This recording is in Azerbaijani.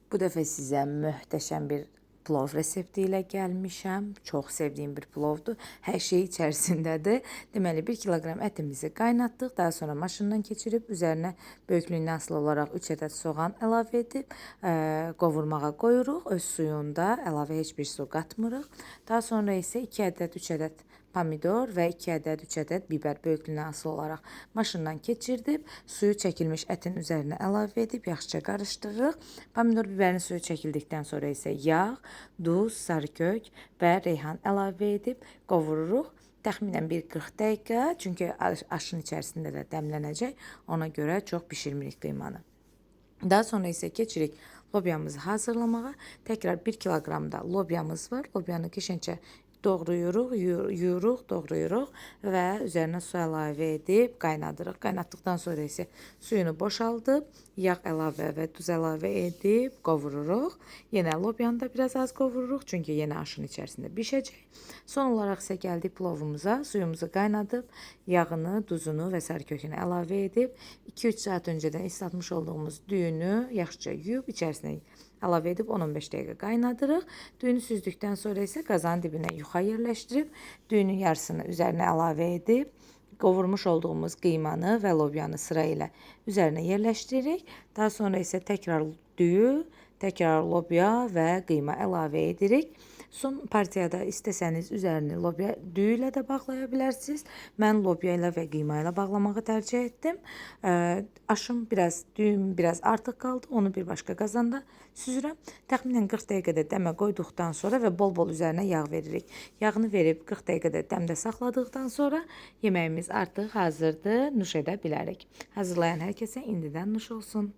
Bu dəfə sizə möhtəşəm bir plov resepti ilə gəlmişəm. Çox sevdiyim bir plovdur. Hər şey içərisindədir. Deməli 1 kiloqram ətimizi qaynatdıq. Daha sonra maşından keçirib üzərinə böyüklüyündən asılı olaraq 3 ədəd soğan əlavə edib qovurmağa qoyuruq. Öz suyunda əlavə heç bir su qatmırıq. Daha sonra isə 2 ədəd 3 ədəd pomidor və 2 ədəd 3 ədəd biber böyüklüyündən asılı olaraq maşından keçirdib suyu çəkilmiş ətin üzərinə əlavə edib yaxşıca qarışdırırıq. Pomidor biberin suyu çəkildikdən sonra isə yağ, duz, sarıkök və reyhan əlavə edib qovururuq. Təxminən bir 40 dəqiqə, çünki aşın içərisində də dəmlənəcək. Ona görə çox bişirmirik qıymanı. Daha sonra isə keçirik lobyamızı hazırlamağa. Təkrar 1 kiloqram da lobyamız var. Lobyanı qəşəngcə doğrayırıq, yuyuruq, doğrayırıq və üzərinə su əlavə edib qaynadırıq. Qaynatdıqdan sonra isə suyunu boşaldıb, yağ əlavə və duz əlavə edib qovururuq. Yenə lobyanı da biraz az qovururuq, çünki yenə aşın içərisində bişəcək. Son olaraq isə gəldik plovumuza. Suyumuzu qaynadıb, yağını, duzunu və sarıkökünü əlavə edib 2-3 saat öncədən islatmış olduğumuz düyünü yaxşıca yuyub içərisinə əlavə edib 10-15 dəqiqə qaynadırıq. Düyünü süzdükdən sonra isə qazanın dibinə yuxa yerləşdirib, düyünün yarısını üzərinə əlavə edib, qovurmuş olduğumuz qıymanı və lobyanı sıra ilə üzərinə yerləşdiririk. Daha sonra isə təkrar düyü, təkrar lobya və qıyma əlavə edirik. Son partiyada istəsəniz üzərini lobya düyü ilə də bağlaya bilərsiniz. Mən lobya ilə və qıyma ilə bağlamağı tərcih etdim. Aşım düyüm biraz artıq qaldı. Onu bir başqa qazanda süzürəm. Təxminən 40 dəqiqədə dəmə qoyduqdan sonra və bol-bol üzərinə yağ veririk. Yağını verib 40 dəqiqədə dəmdə saxladıqdan sonra yeməyimiz artıq hazırdır. Nuş edə bilərik. Hazırlayan hər kəsə indidən nuş olsun.